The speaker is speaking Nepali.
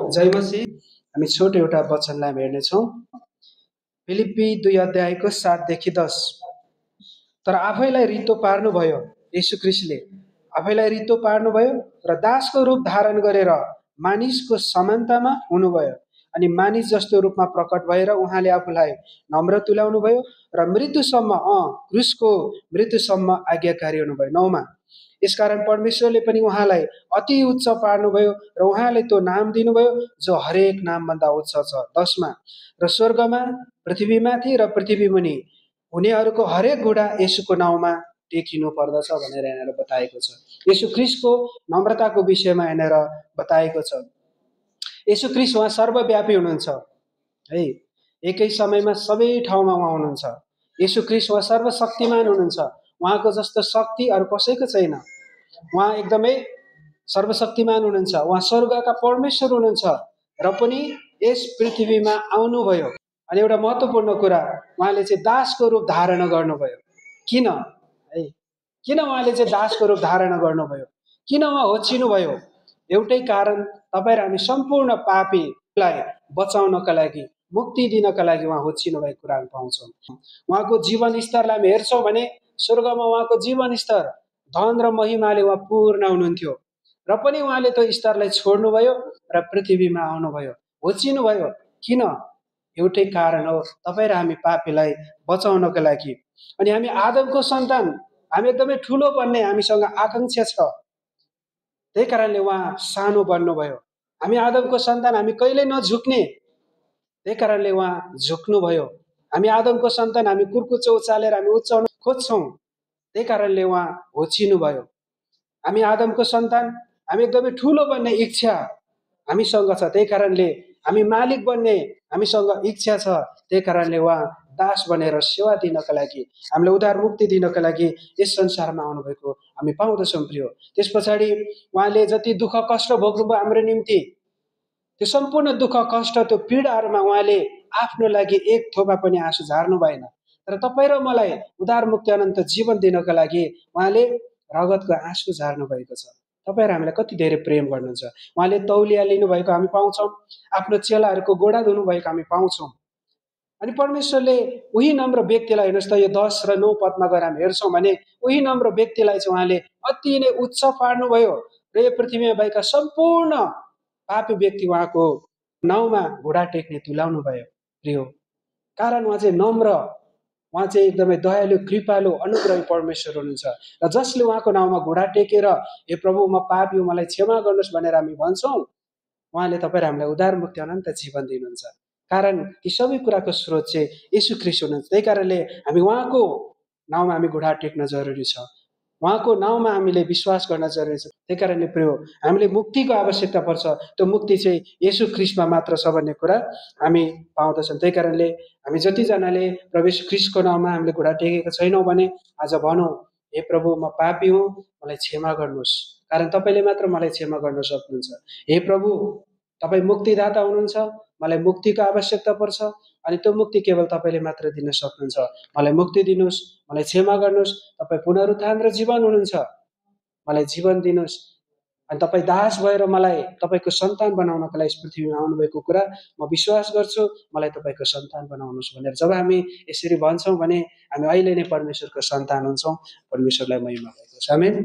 जय मसीह। हामी छोटो एउटा वचनलाई हामी हेर्नेछौँ। फिलिप्पी 2 अध्यायको 7 देखि 10। तर आफैलाई रित्तो पार्नुभयो, येशू ख्रीष्टले आफैलाई रित्तो पार्नुभयो र दासको रूप धारण गरेर मानिसको समानतामा हुनुभयो। अनि मानिस जस्तो रूपमा प्रकट भएर उहाँले आफूलाई नम्र तुल्याउनुभयो र मृत्युसम्म क्रुसको मृत्युसम्म आज्ञाकारी हुनुभयो। 9मा यसकारण परमेश्वरले पनि उहाँलाई अति उच्च पार्नुभयो र उहाँले त्यो नाम दिनुभयो जो हरेक नामभन्दा उच्च छ। 10मा र स्वर्गमा, पृथ्वीमाथि र पृथ्वीमुनि हुनेहरूको हरेक घुँडा येशूको नाउँमा टेकिनु पर्दछ भनेर यहाँनिर बताएको छ। येशू ख्रीष्टको नम्रताको विषयमा यहाँनिर बताएको छ। येशू ख्रीष्ट उहाँ सर्वव्यापी हुनुहुन्छ है, एकै समयमा सबै ठाउँमा उहाँ हुनुहुन्छ। येशू ख्रीष्ट उहाँ सर्वशक्तिमान हुनुहुन्छ। उहाँको जस्तो शक्ति अरू कसैको छैन। उहाँ एकदमै सर्वशक्तिमान हुनुहुन्छ। उहाँ स्वर्गका परमेश्वर हुनुहुन्छ र पनि यस पृथ्वीमा आउनुभयो। अनि एउटा महत्त्वपूर्ण कुरा, उहाँले चाहिँ दासको रूप धारण गर्नुभयो। किन है, किन उहाँले चाहिँ दासको रूप धारण गर्नुभयो, किन उहाँ होचिनुभयो? एउटै कारण, तपाईँ र हामी सम्पूर्ण पापीलाई बचाउनका लागि, मुक्ति दिनका लागि उहाँ होचिनु भएको कुरा हामी पाउँछौँ। उहाँको जीवन स्तरलाई हामी हेर्छौँ भने स्वर्गमा उहाँको जीवन स्तर धन र महिमाले उहाँ पूर्ण हुनुहुन्थ्यो र पनि उहाँले त्यो स्तरलाई छोड्नुभयो र पृथ्वीमा आउनुभयो, होचिनुभयो। किन? एउटै कारण हो, तपाईँ र हामी पापीलाई बचाउनको लागि। अनि हामी आदमको सन्तान, हामी एकदमै ठुलो बन्ने हामीसँग आकांक्षा छ, त्यही कारणले उहाँ सानो बन्नुभयो। हामी आदमको सन्तान, हामी कहिल्यै नझुक्ने, त्यही कारणले उहाँ झुक्नुभयो। हामी आदमको सन्तान, हामी कुर्कुच्चो उचालेर हामी उचाउन खोज्छौँ, त्यही कारणले उहाँ होचिनुभयो। हामी आदमको सन्तान, हामी एकदमै ठुलो बन्ने इच्छा हामीसँग छ, त्यही कारणले हामी मालिक बन्ने हामीसँग इच्छा छ, त्यही कारणले उहाँ दास बनेर सेवा दिनका लागि, हामीलाई उद्धार मुक्ति दिनका लागि यस संसारमा आउनुभएको हामी पाउँदछौँ प्रिय। त्यस पछाडि उहाँले जति दुःख कष्ट भोग्नुभयो हाम्रो निम्ति, त्यो सम्पूर्ण दुःख कष्ट, त्यो पीडाहरूमा उहाँले आफ्नो लागि एक थोपा पनि आँसु झार्नु भएन। तर तपाईँ र मलाई उद्धार मुक्ति अनन्त जीवन दिनका लागि उहाँले रगतको आँसु झार्नु भएको छ। तपाईँ र हामीलाई कति धेरै प्रेम गर्नुहुन्छ। उहाँले तौलिया लिनुभएको हामी पाउँछौँ, आफ्नो चेलाहरूको गोडा धुनुभएको हामी पाउँछौँ। अनि परमेश्वरले उही नम्र व्यक्तिलाई, हेर्नुहोस् त, यो 10 र 9 पदमा गएर हामी हेर्छौँ भने उही नम्र व्यक्तिलाई चाहिँ उहाँले अति नै उच्च पार्नुभयो र यो पृथ्वीमा भएका सम्पूर्ण पापी व्यक्ति उहाँको नाउँमा घुँडा टेक्ने तुल्याउनु भयो प्रिय। कारण उहाँ चाहिँ नम्र, उहाँ चाहिँ एकदमै दयालु, कृपालु, अनुग्रही परमेश्वर हुनुहुन्छ। र जसले उहाँको नाउँमा घुँडा टेकेर हे प्रभु म पापी हुँ, मलाई क्षमा गर्नुहोस् भनेर हामी भन्छौँ, उहाँले तपाईँ र हामीलाई उद्धार मुक्ति अनन्त जीवन दिनुहुन्छ। कारण ती सबै कुराको स्रोत चाहिँ येशू ख्रीष्ट हुनुहुन्छ। त्यही कारणले हामी उहाँको नाउँमा हामी घुँडा टेक्न जरुरी छ, उहाँको नाउँमा हामीले विश्वास गर्न जरुरी छ। त्यही कारणले प्रिय, हामीले मुक्तिको आवश्यकता पर्छ। त्यो मुक्ति चाहिँ येशू ख्रीष्टमा मात्र छ भन्ने कुरा हामी पाउँदछौँ। त्यही कारणले हामी जतिजनाले प्रभु येशू ख्रीष्टको नाउँमा हामीले घुँडा टेकेका छैनौँ भने आज भनौँ, हे प्रभु म पापी हुँ, मलाई क्षमा गर्नुहोस्। कारण तपाईँले मात्र मलाई क्षमा गर्न सक्नुहुन्छ। हे प्रभु, तपाईँ मुक्तिदाता हुनुहुन्छ, मलाई मुक्तिको आवश्यकता पर्छ, अनि त्यो मुक्ति केवल तपाईँले मात्र दिन सक्नुहुन्छ। मलाई मुक्ति दिनुहोस्, मलाई क्षमा गर्नुहोस्। तपाईँ पुनरुत्थान र जीवन हुनुहुन्छ, मलाई जीवन दिनुहोस्। अनि तपाईँ दास भएर मलाई तपाईँको सन्तान बनाउनको लागि यस पृथ्वीमा आउनुभएको कुरा म विश्वास गर्छु, मलाई तपाईँको सन्तान बनाउनुहोस् भनेर जब हामी यसरी भन्छौँ भने हामी अहिले नै परमेश्वरको सन्तान हुन्छौँ। परमेश्वरलाई महिमा भएको छ। आमेन।